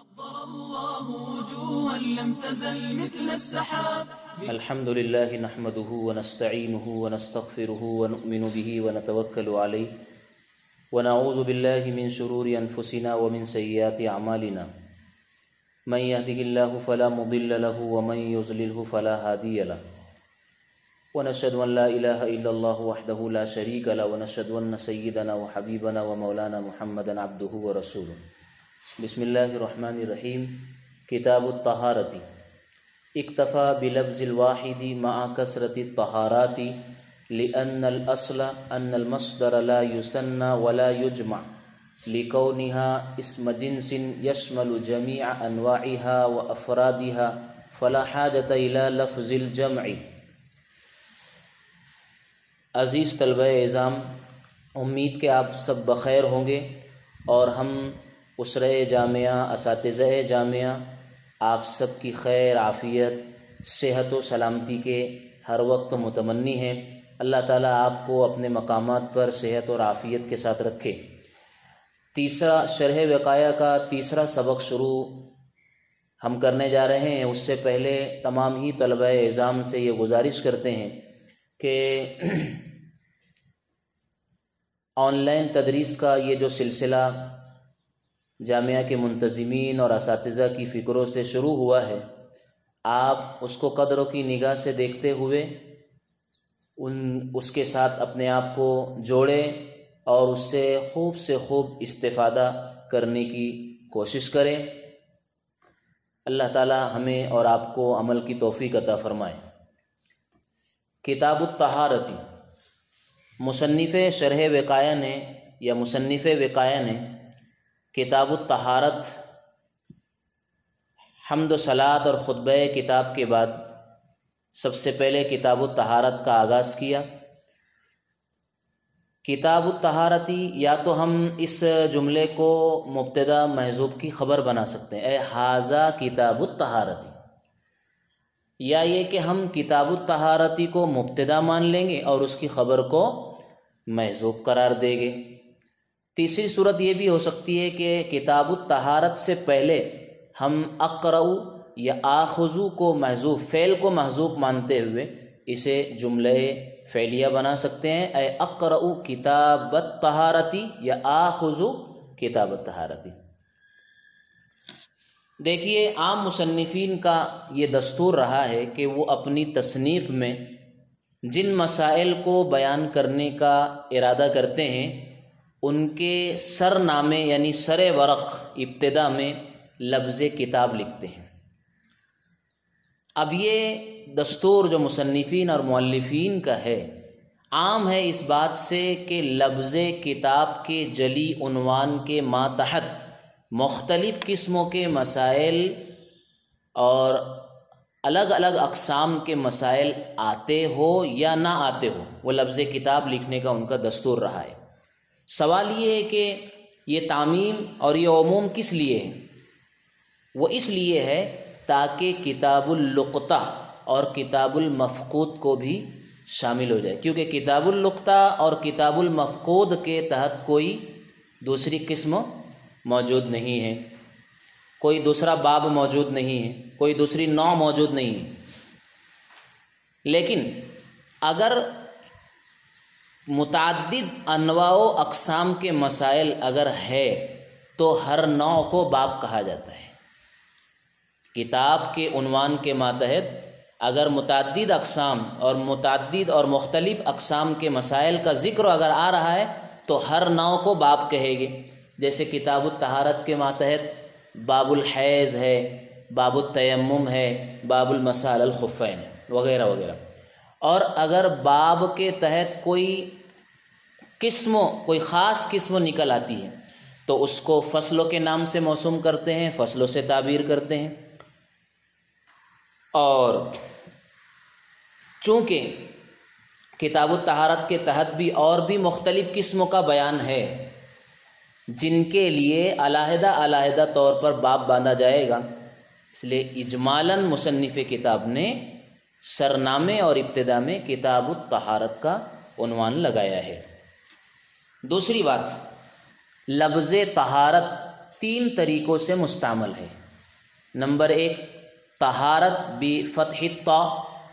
الله وجوها لم تزل مثل السحاب. الحمد لله نحمده ونستعينه ونستغفره ونؤمن به ونتوكل عليه ونعوذ بالله من شرور أنفسنا ومن سيئات أعمالنا. من يهده الله فلا مضل له ومن يضلله فلا هادي له ونشهد أن لا إله إلا الله وحده لا شريك له ونشهد أن سيدنا وحبيبنا ومولانا محمدا عبده ورسوله. بسم اللہ الرحمن الرحیم. کتاب الطہارۃ. اکتفى بلفظ الواحد مع کثرة الطہارات لأن الأصل أن المصدر لا يثنى ولا يجمع لكونها اسم جنس يشمل جميع أنواعها وأفرادها فلا حاجة إلى لفظ الجمع. عزیز طلبہ اعزام، امید کہ آپ سب بخیر ہوں گے اور ہم اسرہ جامعہ، اساتذہ جامعہ آپ سب کی خیر، عافیت، صحت و سلامتی کے ہر وقت متمنی ہیں. اللہ تعالیٰ آپ کو اپنے مقامات پر صحت اور عافیت کے ساتھ رکھے. تیسرا شرح وقایہ کا تیسرا سبق شروع ہم کرنے جا رہے ہیں. اس سے پہلے تمام ہی طلبہ اعزام سے یہ گزارش کرتے ہیں کہ آن لائن تدریس کا یہ جو سلسلہ جامعہ کے منتظمین اور اساتذہ کی فکروں سے شروع ہوا ہے، آپ اس کو قدروں کی نگاہ سے دیکھتے ہوئے اس کے ساتھ اپنے آپ کو جوڑیں اور اس سے خوب استفادہ کرنے کی کوشش کریں. اللہ تعالی ہمیں اور آپ کو عمل کی توفیق عطا فرمائے. کتاب الطہارۃ. مصنف شرح وقایہ نے یا مصنف وقایہ نے کتاب الطہارت، حمد و صلات اور خطبہ کتاب کے بعد سب سے پہلے کتاب الطہارت کا آغاز کیا. کتاب الطہارتی، یا تو ہم اس جملے کو مبتدا محذوف کی خبر بنا سکتے ہیں، اے ھذا کتاب الطہارتی، یا یہ کہ ہم کتاب الطہارتی کو مبتدا مان لیں گے اور اس کی خبر کو محذوف قرار دیں گے. تیسری صورت یہ بھی ہو سکتی ہے کہ کتاب الطہارت سے پہلے ہم اقرأ یا آخذو کو محذوف، فعل کو محذوف مانتے ہوئے اسے جملہ فعلیہ بنا سکتے ہیں، اے اقرأ کتاب الطہارتی یا آخذ کتاب الطہارتی. دیکھیے، عام مصنفین کا یہ دستور رہا ہے کہ وہ اپنی تصنیف میں جن مسائل کو بیان کرنے کا ارادہ کرتے ہیں ان کے سر نامے یعنی سر ورق ابتدا میں لفظ کتاب لکھتے ہیں. اب یہ دستور جو مصنفین اور مؤلفین کا ہے عام ہے اس بات سے کہ لفظ کتاب کے جلی عنوان کے ماتحت مختلف قسموں کے مسائل اور الگ الگ اقسام کے مسائل آتے ہو یا نہ آتے ہو، وہ لفظ کتاب لکھنے کا ان کا دستور رہا ہے. سوال یہ ہے کہ یہ تعمیم اور یہ عموم کس لیے ہے؟ وہ اس لیے ہے تاکہ کتاب اللقطہ اور کتاب المفقود کو بھی شامل ہو جائے، کیونکہ کتاب اللقطہ اور کتاب المفقود کے تحت کوئی دوسری قسم موجود نہیں ہے، کوئی دوسرا باب موجود نہیں ہے، کوئی دوسری نوع موجود نہیں ہے. لیکن اگر متعدد انواع و اقسام کے مسائل اگر ہے تو ہر نوع کو باب کہا جاتا ہے. کتاب کے عنوان کے ماتحت اگر متعدد اقسام اور متعدد اور مختلف اقسام کے مسائل کا ذکر اگر آ رہا ہے تو ہر نوع کو باب کہے گے. جیسے کتاب الطہارت کے ماتحت باب الحیض ہے، باب التیمم ہے، باب المسال الخفین وغیرہ وغیرہ. اور اگر باب کے تحت کوئی خاص قسم نکل آتی ہے تو اس کو فصلوں کے نام سے موسوم کرتے ہیں، فصلوں سے تعبیر کرتے ہیں. اور چونکہ کتاب الطہارت کے تحت بھی اور بھی مختلف قسموں کا بیان ہے جن کے لیے علیحدہ علیحدہ طور پر باب باندھا جائے گا، اس لیے اجمالاً مصنف کتاب نے سرنامے اور ابتدا میں کتاب الطہارت کا عنوان لگایا ہے. دوسری بات، لفظ طہارت 3 طریقوں سے مستعمل ہے۔ نمبر 1 طہارت بفتح الطاء،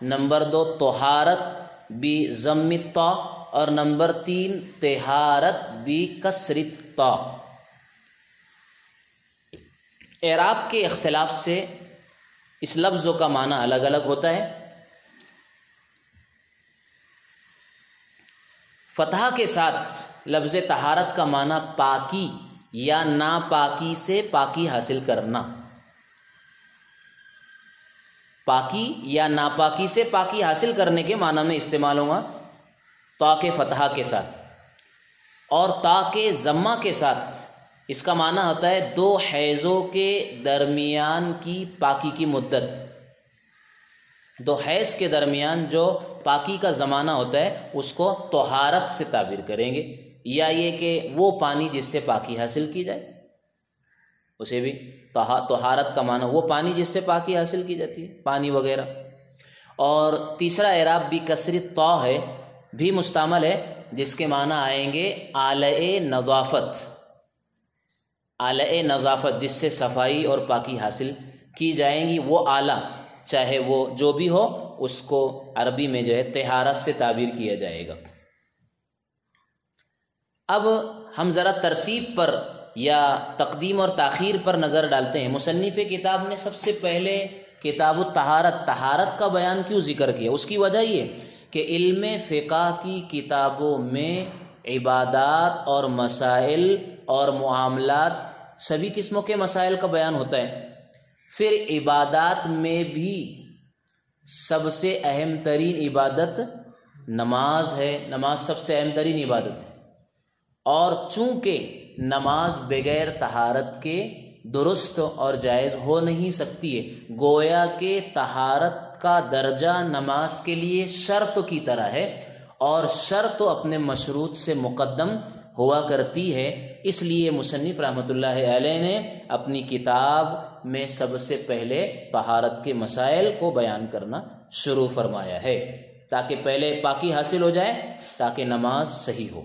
نمبر 2 طہارت بضم الطاء، اور نمبر 3 طہارت بکسر الطاء۔ اعراب کے اختلاف سے اس لفظوں کا معنی الگ الگ ہوتا ہے۔ فتح کے ساتھ لفظ طہارت کا معنی پاکی یا ناپاکی سے پاکی حاصل کرنا، پاکی یا ناپاکی سے پاکی حاصل کرنے کے معنی میں استعمال ہوگا تا کے فتح کے ساتھ، اور تا کے ضمہ کے ساتھ اس کا معنی ہوتا ہے 2 حیضوں کے درمیان کی پاکی کی مدت، 2 حیض کے درمیان جو پاکی کا زمانہ ہوتا ہے اس کو طہارت سے تعبیر کریں گے، یا یہ کہ وہ پانی جس سے پاکی حاصل کی جائے اسے بھی طہارت کا معنی وہ پانی جس سے پاکی حاصل کی جاتی ہے، پانی وغیرہ۔ اور تیسرا اعراب بھی کسر الطاء ہے، بھی مستعمل ہے، جس کے معنی آئیں گے آلۂ نظافت، آلۂ نظافت جس سے صفائی اور پاکی حاصل کی جائیں گی، وہ آلہ چاہے وہ جو بھی ہو اس کو عربی میں جو ہے طہارت سے تعبیر کیا جائے گا۔ اب ہم ذرا ترتیب پر یا تقدیم اور تاخیر پر نظر ڈالتے ہیں۔ مصنف کتاب نے سب سے پہلے کتاب الطہارت، طہارت کا بیان کیوں ذکر کیا؟ اس کی وجہ یہ کہ علم فقہ کی کتابوں میں عبادات اور مسائل اور معاملات سبھی قسموں کے مسائل کا بیان ہوتا ہے۔ پھر عبادات میں بھی سب سے اہم ترین عبادت نماز ہے، نماز سب سے اہم ترین عبادت ہے، اور چونکہ نماز بغیر طہارت کے درست اور جائز ہو نہیں سکتی ہے، گویا کہ طہارت کا درجہ نماز کے لیے شرط کی طرح ہے، اور شرط اپنے مشروط سے مقدم ہوا کرتی ہے۔ اس لیے مصنف رحمۃ اللہ علیہ نے اپنی کتاب میں سب سے پہلے طہارت کے مسائل کو بیان کرنا شروع فرمایا ہے، تاکہ پہلے پاکی حاصل ہو جائے، تاکہ نماز صحیح ہو۔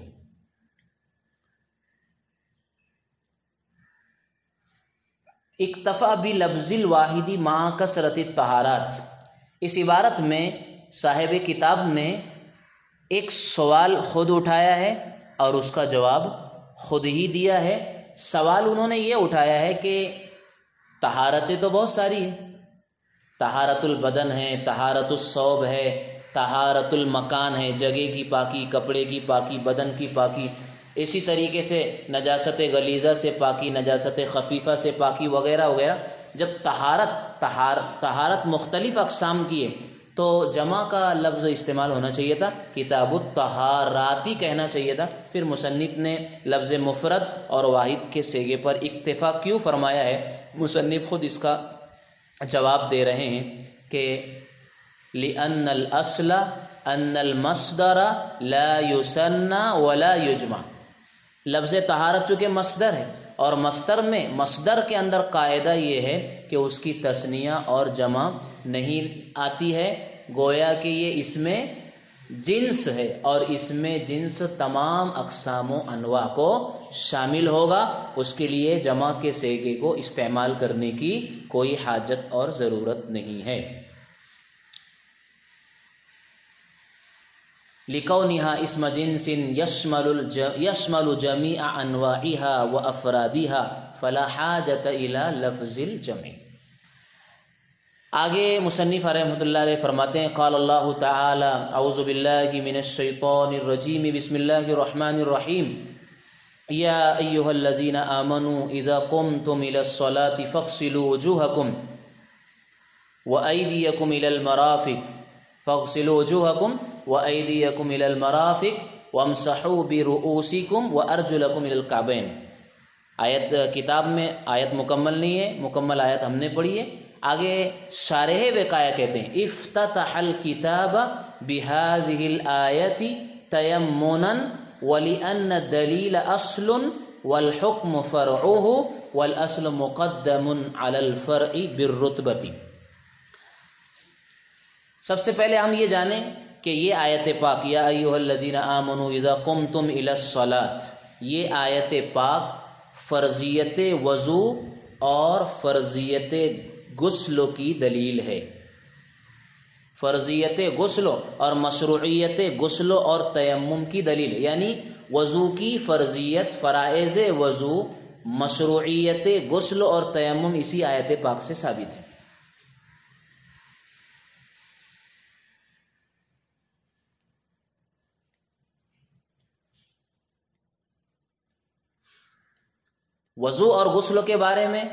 اکتفا بلفظ الواحد مع کثرت الطہارات، اس عبارت میں صاحب کتاب نے ایک سوال خود اٹھایا ہے اور اس کا جواب خود ہی دیا ہے۔ سوال انہوں نے یہ اٹھایا ہے کہ طہارتیں تو بہت ساری ہیں، طہارت البدن ہے، طہارت الثوب ہے، طہارت المکان ہے، جگہ کی پاکی، کپڑے کی پاکی، بدن کی پاکی، اسی طریقے سے نجاست غلیظہ سے پاکی، نجاست خفیفہ سے پاکی وغیرہ وغیرہ۔ جب طہارت مختلف اقسام کی ہے تو جمع کا لفظ استعمال ہونا چاہیے تھا، کتاب الطہاراتی کہنا چاہیے تھا۔ پھر مصنف نے لفظ مفرد اور واحد کے صیغے پر اکتفا کیوں فرمایا ہے؟ مصنف خود اس کا جواب دے رہے ہیں کہ لِأَنَّ الْأَصْلَ أَنَّ الْمَصْدَرَ لَا يُثَنَّى وَلَا يُجْمَعُ، لفظ طہارت چونکہ مصدر ہے، اور مصدر کے اندر قاعدہ یہ ہے کہ اس کی تثنیہ اور جمع نہیں آتی ہے، گویا کہ یہ اس میں جنس ہے، اور اس میں جنس تمام اقسام و انواع کو شامل ہوگا، اس کے لیے جمع کے صیغے کو استعمال کرنے کی کوئی حاجت اور ضرورت نہیں ہے۔ لِكَوْنِهَا اسم جنس يشمل جميع انواعها وافرادها فلا حاجة الى لفظ الجمع۔ آگے مصنف رحمۃ اللہ علیہ فرماتے ہیں قال اللہ تعالی اعوذ باللہ من الشیطان الرجیم بسم اللہ الرحمن الرحیم یا ایہا الذین آمنوا اذا قمتم الى الصلاة فاغسلوا وجوہکم وأیدیکم الى المرافق وأیدیکم الى المرافق وامسحوا برؤوسکم وارجلکم الى الکعبین۔ آیت کتاب میں آیت مکمل نہیں ہے، مکمل آیت ہم نے پڑھی ہے۔ آگے شارح وقایہ کہتے ہیں افتتح الکتاب بهذه الآیت تیمنا ولأن الدلیل اصل والحکم فرعه والاصل مقدم على الفرع بالرتبۃ۔ سب سے پہلے ہم یہ جانیں کہ یہ آیت پاک یا ایھا الذین آمنوا اذا قمتم الی الصلاۃ، یہ آیت پاک فرضیت وضو اور فرضیت غسل کی دلیل ہے۔ فرضیت غسل اور مشروعیت غسل اور تیمم کی دلیل، یعنی وضو کی فرضیت، فرائض وضو، مشروعیت غسل اور تیمم اسی آیت پاک سے ثابت ہے۔ وضو اور غسل کے بارے میں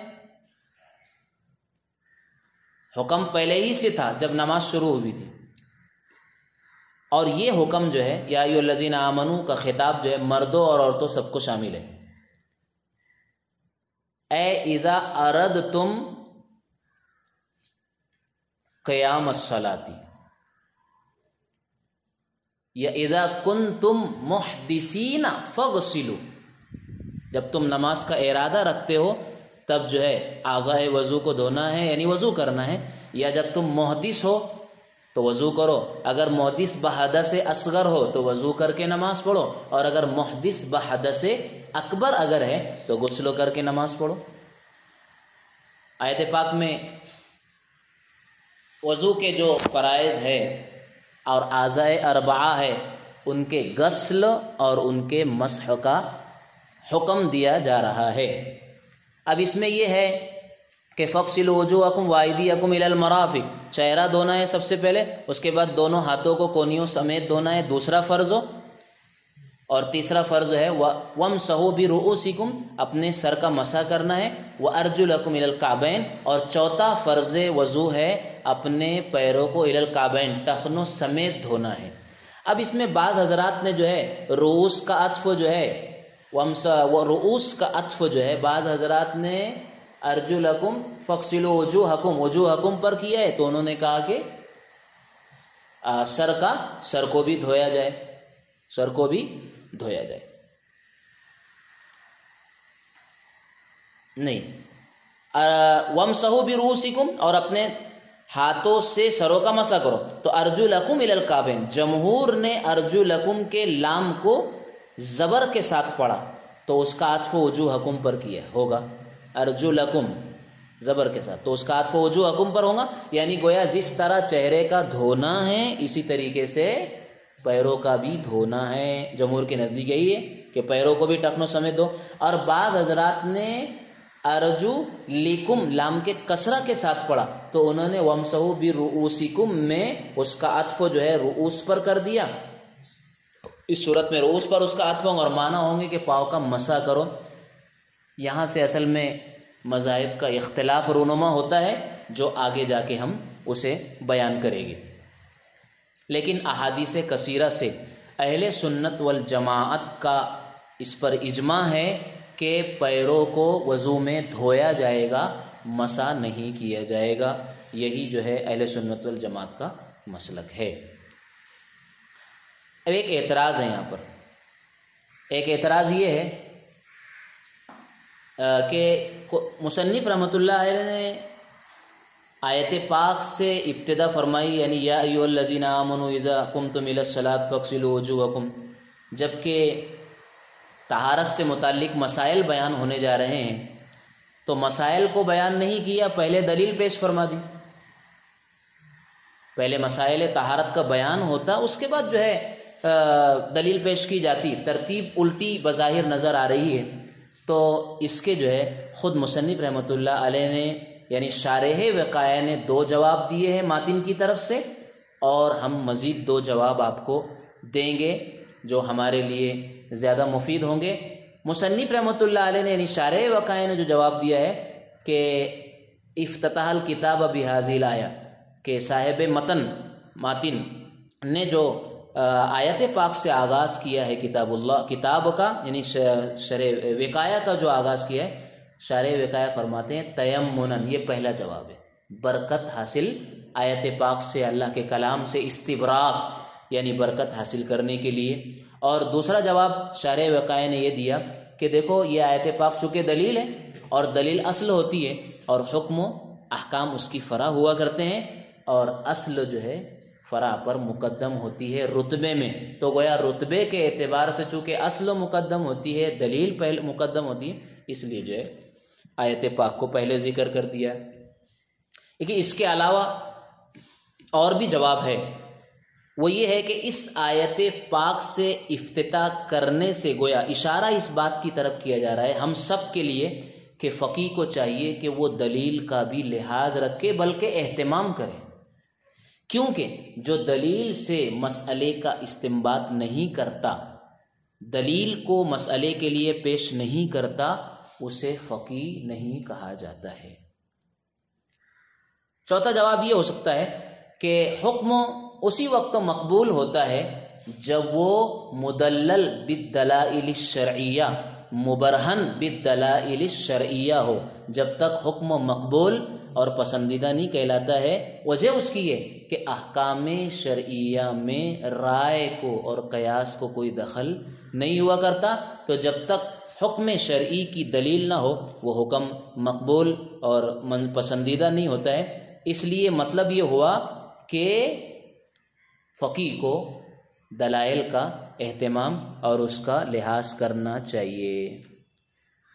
حکم پہلے ہی سے تھا جب نماز شروع ہوئی تھی، اور یہ حکم جو ہے یا ایھا الذین آمنو کا خطاب جو ہے مردوں اور عورتوں سب کو شامل ہے۔ اے اذا اردتم قیام الصلاۃ یا اذا کنتم محدثین فاغسلوا، جب تم نماز کا ارادہ رکھتے ہو تب جو ہے اعضائے وضو کو دھونا ہے، یعنی وضو کرنا ہے، یا جب تم محدث ہو تو وضو کرو۔ اگر محدث بحدث اصغر ہو تو وضو کر کے نماز پڑھو، اور اگر محدث بحدث اکبر اگر ہے تو غسل کر کے نماز پڑھو۔ آیت پاک میں وضو کے جو فرائض ہے اور اعضائے اربعہ ہے ان کے غسل اور ان کے مسح کا حکم دیا جا رہا ہے۔ اب اس میں یہ ہے کہ فَاغْسِلُوا وُجُوهَكُمْ وَأَيْدِيَكُمْ إِلَى الْمَرَافِقِ، چہرہ دھونا ہے سب سے پہلے، اس کے بعد دونوں ہاتھوں کو کونیوں سمیت دھونا ہے، دوسرا فرض ہو، اور تیسرا فرض ہے وَامْسَحُوا بِرُؤُوسِكُمْ، اپنے سر کا مسح کرنا ہے، وَأَرْجُلَكُمْ إِلَى الْكَعْبَيْنِ، اور چوتھا فرض وضو ہے اپنے پیروں کو إِلَى الْكَعْبَيْنِ، ٹخنوں سمیت دھونا ہے۔ اب اس میں بعض حضرات نے جو ہے رؤوس کا عطف جو ہے رؤوس کا عطف جو ہے بعض حضرات نے ارجلکم فاغسلوا وجوہکم پر کیا ہے، تو انہوں نے کہا کہ سر کو بھی دھویا جائے، سر کو بھی دھویا جائے۔ نہیں، وامسحوا برؤوسکم، اور اپنے ہاتھوں سے سروں کا مسح کرو، تو ارجلکم الی الکعبین، جمہور نے ارجلکم کے لام کو زبر کے ساتھ پڑھا تو اس کا عطف وجوہکم پر کیا ہوگا، ارجلکم زبر کے ساتھ، تو اس کا عطف وجوہکم پر ہوگا، یعنی گویا جس طرح چہرے کا دھونا ہے اسی طریقے سے پیروں کا بھی دھونا ہے۔ جمہور کے نزدیک یہی ہے کہ پیروں کو بھی ٹخنوں سمیت دو، اور بعض حضرات نے ارجو لیکم لام کے کسرہ کے ساتھ پڑھا تو انہوں نے وامسحوا برؤوسکم میں اس کا عطف جو ہے رؤوس پر کر دیا۔ اس صورت میں رؤوس پر اس کا عطف اور معنی ہوں گے کہ پاؤں کا مسح کرو۔ یہاں سے اصل میں مذاہب کا اختلاف رونما ہوتا ہے جو آگے جا کے ہم اسے بیان کریں گے، لیکن احادیث کثیرہ سے اہل سنت والجماعت کا اس پر اجماع ہے کہ پیروں کو وضو میں دھویا جائے گا، مسح نہیں کیا جائے گا۔ یہی جو ہے اہل سنت والجماعت کا مسلک ہے۔ اب ایک اعتراض ہے یہاں پر، ایک اعتراض یہ ہے کہ مصنف رحمۃ اللہ علیہ نے آیت پاک سے ابتدا فرمائی، یعنی یا ایھا الذین آمنوا اذا قمتم الی الصلاۃ فاغسلوا وجوہکم، جبکہ طہارت سے متعلق مسائل بیان ہونے جا رہے ہیں تو مسائل کو بیان نہیں کیا، پہلے دلیل پیش فرما دی۔ پہلے مسائل طہارت کا بیان ہوتا، اس کے بعد جو ہے دلیل پیش کی جاتی، ترتیب الٹی بظاہر نظر آ رہی ہے۔ تو اس کے جو ہے خود مصنف رحمۃ اللہ علیہ نے یعنی شارح وقایہ نے 2 جواب دیے ہیں ماتن کی طرف سے، اور ہم مزید 2 جواب آپ کو دیں گے جو ہمارے لیے زیادہ مفید ہوں گے۔ مصنف رحمۃ اللہ علیہ نے یعنی شارح وقایہ نے جو جواب دیا ہے کہ افتتح الکتاب بہذہ الآیہ، کہ صاحب ماتن نے جو آیت پاک سے آغاز کیا ہے کتاب کا، یعنی شرح وقایہ کا جو آغاز کیا ہے، شارح وقایہ فرماتے ہیں تیمنن، یہ پہلا جواب ہے، برکت حاصل آیت پاک سے، اللہ کے کلام سے استبراق یعنی برکت حاصل کرنے کے لیے۔ اور دوسرا جواب شارح وقایہ نے یہ دیا کہ دیکھو یہ آیت پاک چونکہ دلیل ہے اور دلیل اصل ہوتی ہے، اور حکم و احکام اس کی فرع ہوا کرتے ہیں، اور اصل جو ہے فرع پر مقدم ہوتی ہے رتبے میں، تو گویا رتبے کے اعتبار سے چونکہ اصل مقدم ہوتی ہے، دلیل پہلے مقدم ہوتی ہے، اس لیے جو ہے آیت پاک کو پہلے ذکر کر دیا۔ لیکن اس کے علاوہ اور بھی جواب ہے، وہ یہ ہے کہ اس آیت پاک سے افتتاح کرنے سے گویا اشارہ اس بات کی طرف کیا جا رہا ہے ہم سب کے لیے کہ فقیہ کو چاہیے کہ وہ دلیل کا بھی لحاظ رکھے بلکہ اہتمام کرے، کیونکہ جو دلیل سے مسئلے کا استنباط نہیں کرتا، دلیل کو مسئلے کے لیے پیش نہیں کرتا، اسے فقیہ نہیں کہا جاتا ہے۔ چوتھا جواب یہ ہو سکتا ہے کہ حکم اسی وقت مقبول ہوتا ہے جب وہ مدلل بالدلائل الشرعیہ، مبرہن بالدلائل الشرعیہ ہو۔ جب تک حکم مقبول اور پسندیدہ نہیں کہلاتا ہے، وجہ اس کی ہے کہ احکام شرعیہ میں رائے کو اور قیاس کو کوئی دخل نہیں ہوا کرتا، تو جب تک حکم شرعی کی دلیل نہ ہو وہ حکم مقبول اور پسندیدہ نہیں ہوتا ہے۔ اس لیے مطلب یہ ہوا کہ فقیہ کو دلائل کا اہتمام اور اس کا لحاظ کرنا چاہیے۔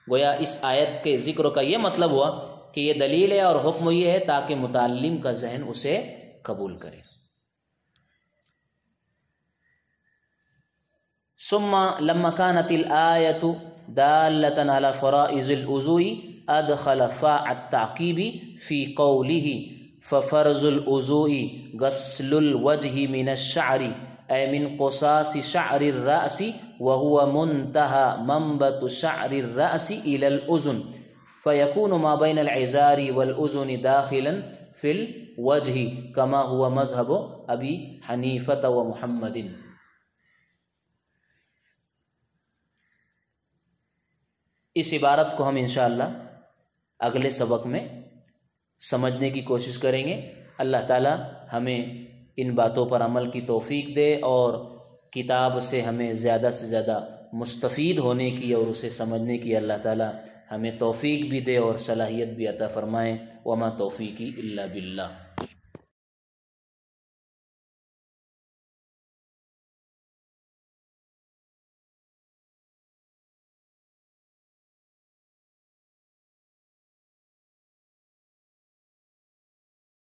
گویا اس آیت کے ذکر کا یہ مطلب ہوا کہ یہ دلیل ہے اور حکم یہ ہے تاکہ متعلم کا ذہن اسے قبول کرے۔ ثم لما كانت الآية دالة على فرائض الوضوء أدخل فاء التعقيب في قوله ففرض الوضوء غسل الوجه من الشعر أي من قصاص شعر الرأس وهو منتهى منبت شعر الرأس إلى الأذن فيكون ما بين العذار والأذن داخلا في الوجه كما هو مذهب أبي حنيفة ومحمد۔ اس عبارت کو ہم انشاءاللہ اگلے سبق میں سمجھنے کی کوشش کریں گے۔ اللہ تعالی ہمیں ان باتوں پر عمل کی توفیق دے اور کتاب سے ہمیں زیادہ سے زیادہ مستفید ہونے کی اور اسے سمجھنے کی اللہ تعالی ہمیں توفیق بھی دے اور صلاحیت بھی عطا فرمائے۔ وما توفیقی الا باللہ۔